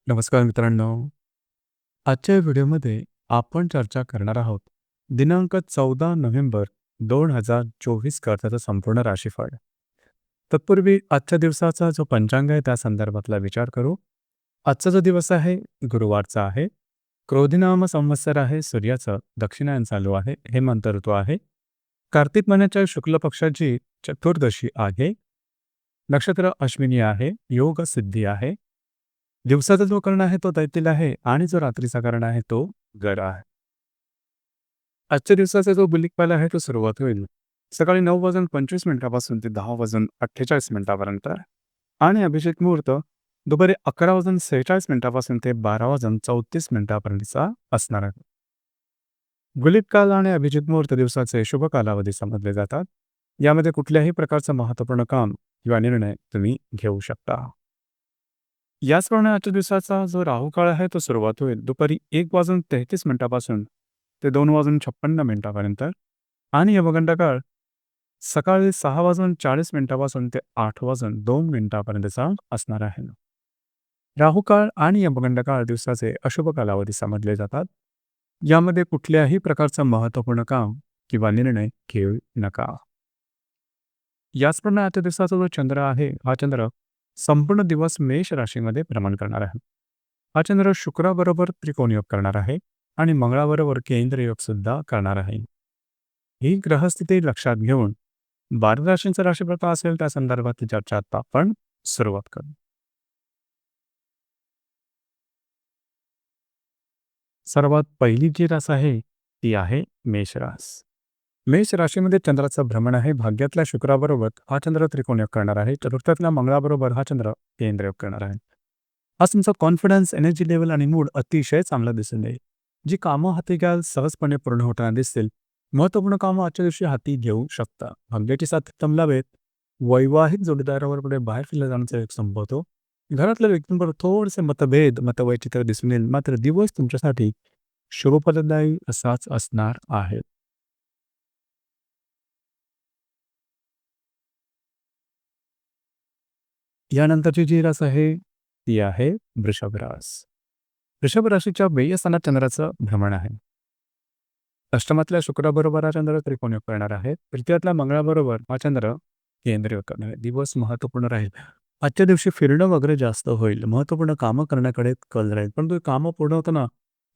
नमस्कार मित्रांनो. आजच्या व्हिडिओमध्ये आपण चर्चा करणार आहोत दिनांक 14 नोव्हेंबर 2024 करताचा संपूर्ण राशीफळ. तत्पूर्वी आजच्या दिवसाचा जो पंचांग आहे त्या संदर्भातला विचार करू. आजचा जो दिवस आहे गुरुवारचा आहे. क्रोधिनाम संवत्सर आहे. सूर्याचं दक्षिणायन चालू आहे. हेमंत ऋतू आहे. कार्तिक महिन्याच्या शुक्ल पक्षाची चतुर्दशी आहे. नक्षत्र अश्विनी आहे. योग सिद्धी आहे. दिवसाचा जो कर्ण आहे तो तैतील आहे आणि जो रात्रीचा कर्ण आहे तो गर आहे. आजच्या दिवसाचा जो बुलिकपाल आहे तो सुरुवात होईल सकाळी 9:25 पासून ते 10:48 पर्यंत आणि अभिषेक मुहूर्त दुपारी 11:46 पासून ते 12:34 पर्यंतचा असणार आहे. गुलिक काल आणि अभिजित मुहूर्त दिवसाचे शुभ कालावधी समजले जातात. यामध्ये कुठल्याही प्रकारचं महत्त्वपूर्ण काम किंवा निर्णय तुम्ही घेऊ शकता. याचप्रमाणे आजच्या दिवसाचा जो राहू काळ आहे तो सुरुवात होईल दुपारी 1:33 पासून ते 2:56 पर्यंत आणि यमगंड काळ सकाळी 6:40 पासून ते 8:02 पर्यंतचा असणार आहे. राहू काळ आणि यमगंड काळ दिवसाचे अशुभ कालावधी समजले जातात. यामध्ये कुठल्याही प्रकारचं महत्त्वपूर्ण काम किंवा निर्णय घेऊ नका. याचप्रमाणे आजच्या दिवसाचा जो चंद्र आहे हा चंद्र संपूर्ण दिवस मेष राशीमध्ये भ्रमण करणार आहे. हा चंद्र शुक्राबरोबर त्रिकोण योग करणार आहे आणि मंगळाबरोबर केंद्र योग सुद्धा करणार आहे. ही ग्रहस्थिती लक्षात घेऊन 12 राशींचा राशीफळ असेल त्या संदर्भातली चर्चा आता आपण सुरुवात करू. सर्वात पहिली जी रास आहे ती आहे मेष रास. मेष राशीमध्ये चंद्राचं भ्रमण आहे. भाग्यातल्या शुक्राबरोबर हा चंद्र त्रिकोण योग करणार आहे. चतुर्थातल्या मंगळाबरोबर हा चंद्र केंद्र योग करणार आहे. आज तुमचा कॉन्फिडन्स, एनर्जी लेवल आणि मूड अतिशय चांगला दिसून येईल. जी कामं हाती घ्याल सहजपणे पूर्ण होताना दिसतील. महत्त्वपूर्ण कामं आजच्या दिवशी हाती घेऊ शकता. भाग्याची साथ तमलावेत. वैवाहिक जोडीदारावर पुढे बाहेर फिरला जाण्याचा एक संभवतो. घरातल्या व्यक्तींबरोबर थोडेसे मतभेद मतवैचित्र दिसून येईल. मात्र दिवस तुमच्यासाठी शुभफलदायी असाच असणार आहे. यानंतरची जी रास आहे ती आहे वृषभ रास. वृषभ राशीच्या व्यय स्थानात चंद्राचं भ्रमण आहे. अष्टमातल्या शुक्राबरोबर हा चंद्र त्रिकोण योग करणार आहे. तृतीयातल्या मंगळाबरोबर हा चंद्र केंद्र योग करणार आहे. दिवस महत्त्वपूर्ण राहील. आजच्या दिवशी फिरणं वगैरे जास्त होईल. महत्त्वपूर्ण कामं करण्याकडे कल राहील. पण ते कामं पूर्ण होताना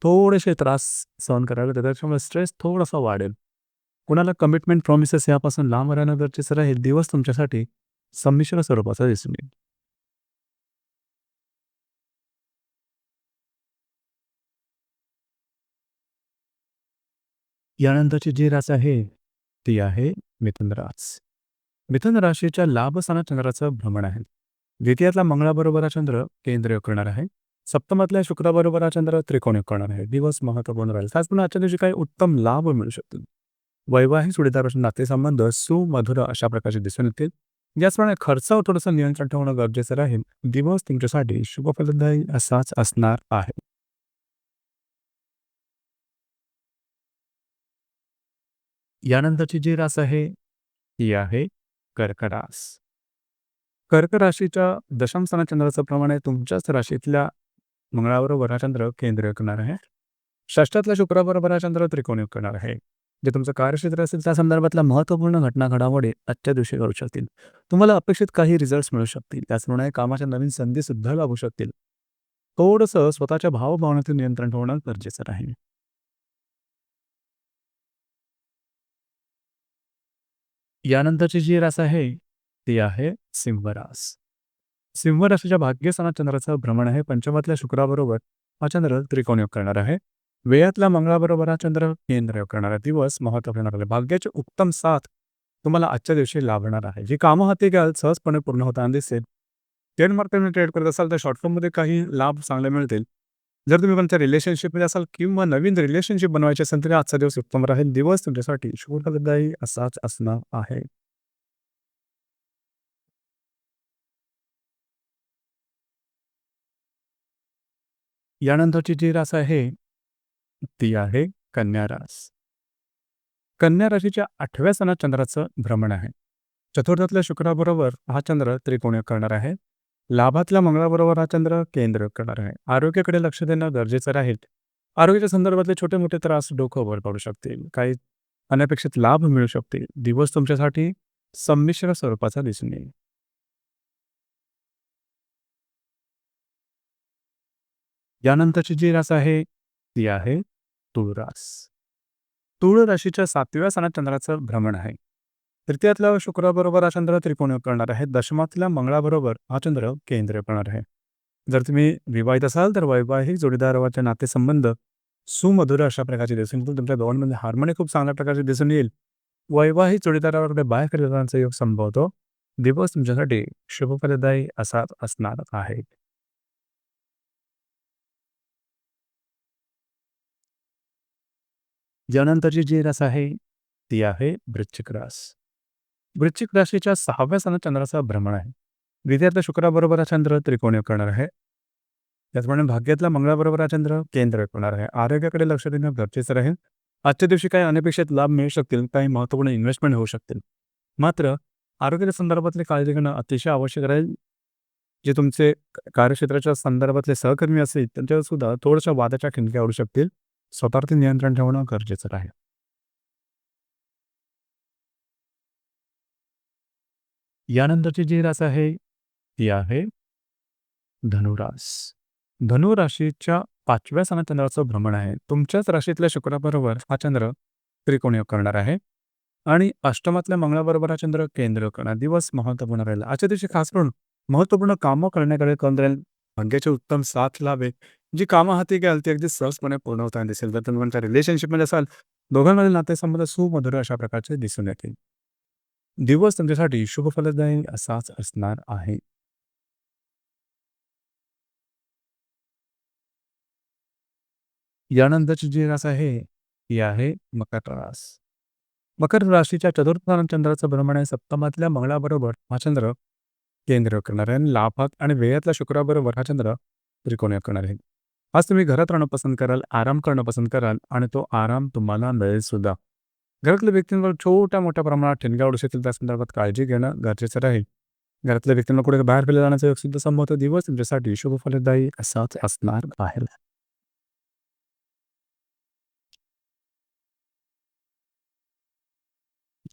थोडेसे त्रास सहन करावे लागतात. त्याच्यामुळे स्ट्रेस थोडासा वाढेल. कुणाला कमिटमेंट प्रॉमिसेस यापासून लांब राहणं गरजेचं राहील. दिवस तुमच्यासाठी संमिश्र स्वरूपाचा दिसून येईल. यानंतरची जी रास आहे ती आहे मिथुन रास. मिथुन राशीच्या लाभ स्थानात चंद्राचं भ्रमण आहे. द्वितीयातला मंगळाबरोबर हा चंद्र केंद्र योग करणार आहे. सप्तमातल्या शुक्राबरोबर हा चंद्र त्रिकोण योग करणार आहे. दिवस महत्त्वपूर्ण राहील. त्याचप्रमाणे आजच्या दिवशी काही उत्तम लाभ मिळू शकतील. वैवाहिक जोडीदारापासून नातेसंबंध सुमधुर अशा प्रकारचे दिसून येतील. ज्याचप्रमाणे खर्चावर थोडंसं नियंत्रण ठेवणं गरजेचं राहील. दिवस तुमच्यासाठी शुभफलदायी असाच असणार आहे. यानंतरची जी रास आहे ती आहे कर्क रास. कर्क राशीच्या दशम स्थानात चंद्राचं प्रमाण आहे. तुमच्याच राशीतल्या मंगळाबरोबर हा चंद्र केंद्र योग करणार आहे. षष्ठातल्या शुक्राबरोबर हा चंद्र त्रिकोण योग करणार आहे. जे तुमचं कार्यक्षेत्र असेल त्या संदर्भातल्या महत्त्वपूर्ण घटना घडामोडी आजच्या दिवशी घडू शकतील. तुम्हाला अपेक्षित काही रिझल्ट्स मिळू शकतील. त्याचप्रमाणे कामाच्या नवीन संधी सुद्धा लाभू शकतील. थोडंसं स्वतःच्या भावभावनेतून नियंत्रण ठेवणं गरजेचं राहील. यानंतरची जी रास आहे ती आहे सिंह रास. सिंह राशीच्या भाग्यस्थानात चंद्राचं भ्रमण आहे. पंचमातल्या शुक्राबरोबर हा चंद्र त्रिकोण योग करणार आहे. व्ययातल्या मंगळाबरोबर हा चंद्र केंद्र योग करणार आहे. दिवस महत्त्वपूर्ण आहे. भाग्याची उत्तम साथ तुम्हाला आजच्या दिवशी लाभणार आहे. जी कामं हाती घ्याल सहजपणे पूर्ण होताना दिसेल. शेअर मार्केटमध्ये ट्रेड करत असाल तर शॉर्ट टर्ममध्ये काही लाभ चांगले मिळतील. जर तुम्ही कोणत्या रिलेशनशिपमध्ये असाल किंवा नवीन रिलेशनशिप बनवायची असेल तरी आजचा दिवस उत्तम राहील. दिवस तुमच्यासाठी शुभफलदायी असाच असणार आहे. यानंतरची जी रास आहे ती आहे कन्या रास. कन्या राशीच्या 8व्या स्थानात चंद्राचं भ्रमण आहे. चतुर्थातल्या शुक्राबरोबर हा चंद्र त्रिकोण योग करणार आहे. लाभातल्या मंगळाबरोबर हा चंद्र केंद्र करणार आहे. आरोग्याकडे लक्ष देणं गरजेचं राहील. आरोग्याच्या संदर्भातले छोटे-मोठे त्रास डोकं वर काढू शकतील. काही अनपेक्षित लाभ मिळू शकतील. दिवस तुमच्यासाठी संमिश्र स्वरूपाचा दिसून येईल. यानंतरची जी रास आहे, ती आहे तुळ रास. तुळ राशीच्या 7व्या स्थानात चंद्राचं भ्रमण आहे. तृतीयातल्या शुक्राबरोबर हा चंद्र त्रिकोण करणार आहे. दशमातल्या मंगळाबरोबर हा चंद्र केंद्र करणार आहे. जर तुम्ही विवाहित असाल तर वैवाहिक जोडीदाराचे नातेसंबंध सुमधुर अशा प्रकारचे दिसून येतील. तुमच्या दोघांमध्ये हार्मोनी खूप चांगल्या प्रकारचे दिसून येईल. वैवाहिक जोडीदारावर बाहेर खरेदीचा योग संभवतो. दिवस तुमच्यासाठी शुभफलदायी असाच असणार आहे. यानंतरची जी रास आहे, ती आहे वृश्चिक रास. वृश्चिक राशीच्या 6व्या स्थानात चंद्राचा भ्रमण आहे. द्वितीयातल्या शुक्राबरोबर हा चंद्र त्रिकोणीय करणार आहे. त्याचप्रमाणे भाग्यातल्या मंगळाबरोबर हा चंद्र केंद्र करणार आहे. आरोग्याकडे लक्ष देणं गरजेचं राहील. आजच्या दिवशी काही अनपेक्षित लाभ मिळू शकतील, काही महत्त्वपूर्ण इन्व्हेस्टमेंट होऊ शकतील. मात्र आरोग्याच्या संदर्भातली काळजी घेणं अतिशय आवश्यक राहील. जे तुमचे कार्यक्षेत्राच्या संदर्भातले सहकर्मी असतील, त्यांच्यावर सुद्धा थोड्याशा वादाच्या खिणक्या उडू शकतील. स्वतःवरती नियंत्रण ठेवणं गरजेचं राहील. यानंतरची जी रास आहे, ती आहे धनुरास. धनुराशीच्या 5व्या स्थानात चंद्राचं भ्रमण आहे. तुमच्याच राशीतल्या शुक्राबरोबर हा चंद्र त्रिकोणीय करणार आहे आणि अष्टमातल्या मंगळाबरोबर हा चंद्र केंद्र करणार. दिवस महत्त्वपूर्ण राहील. आजच्या दिवशी खास करून महत्त्वपूर्ण कामं करण्याकडे कल राहील. भाग्याची उत्तम साथ लाभेल. जी कामं हाती घ्याल ती अगदी सहजपणे पूर्ण होताना दिसेल. जर तुम्ही तुमच्या रिलेशनशिपमध्ये असाल, दोघांमधील नातेसंबंध सुमधुर अशा प्रकारचे दिसून येतील. दिवस तुमच्यासाठी शुभफलदायी असाच असणार आहे. यानंतरची जी रास आहे, ती आहे मकर रास. मकर राशीच्या चतुर्थ स्थानात चंद्राचं भ्रमण आहे. सप्तमातल्या मंगळाबरोबर हा चंद्र केंद्र करणार आहे आणि लाभात आणि व्ययातल्या शुक्राबरोबर हा चंद्र त्रिकोणीय करणार आहे. आज तुम्ही घरात राहणं पसंत कराल, आराम करणं पसंत कराल आणि तो आराम तुम्हाला मिळेल सुद्धा. घरातल्या व्यक्तींवर छोट्या-मोठ्या प्रमाणात ठिणग्या उडू शकतील. त्या संदर्भात काळजी घेणं गरजेचं राहील. घरातल्या व्यक्तींना कुठे बाहेर फिरायला जाण्याचा योग सुद्धा संभवतो. दिवस तुमच्यासाठी शुभफलदायी असाच असणार आहे.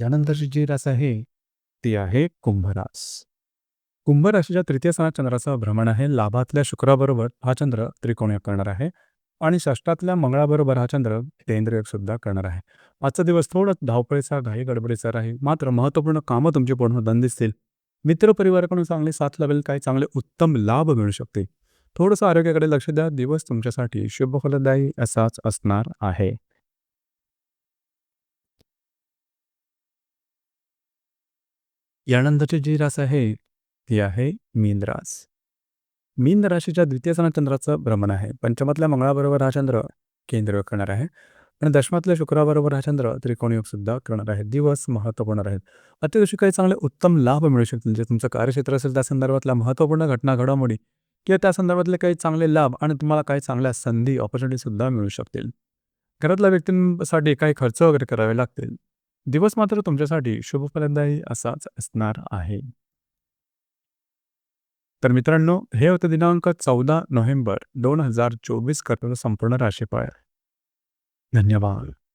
यानंतरची जी रास आहे, ती आहे कुंभ रास. कुंभ राशीच्या तृतीय स्थानात चंद्राचं भ्रमण आहे. लाभातल्या शुक्राबरोबर हा चंद्र त्रिकोणीय करणार आहे आणि षष्ठातल्या मंगळाबरोबर हा चंद्र केंद्रयोग सुद्धा करणार आहे. आजचा दिवस थोडा धावपळीचा, घाई-गडबडीचा राहील. मात्र महत्त्वपूर्ण कामं तुमची पूर्ण होताना दिसतील. मित्रपरिवाराकडून चांगली साथ लाभेल. काही चांगले उत्तम लाभ मिळू शकतील. थोडंसं आरोग्याकडे लक्ष द्या. दिवस तुमच्यासाठी शुभफलदायी असाच असणार आहे. यानंतरची जी रास आहे, ती आहे मीन रास. मीन राशीच्या द्वितीय स्थानात चंद्राचं भ्रमण आहे. पंचमातल्या मंगळाबरोबर हा चंद्र केंद्र करणार आहे आणि दशमातल्या शुक्राबरोबर हा चंद्र त्रिकोणयोग सुद्धा करणार आहे. दिवस महत्त्वपूर्ण राहील. आजच्या दिवशी काही चांगले उत्तम लाभ मिळू शकतील. जे तुमचं कार्यक्षेत्र असेल त्या संदर्भातल्या महत्त्वपूर्ण घटना, घडामोडी किंवा त्या संदर्भातले काही चांगले लाभ आणि तुम्हाला काही चांगल्या संधी, अपॉर्च्युनिटी सुद्धा मिळू शकतील. घरातल्या व्यक्तींसाठी काही खर्च वगैरे करावे लागतील. दिवस मात्र तुमच्यासाठी शुभफलदायी असाच असणार आहे. तर मित्रांनो, हे होतं दिनांक 14 नोव्हेंबर 2024 करता संपूर्ण राशीफळ. धन्यवाद.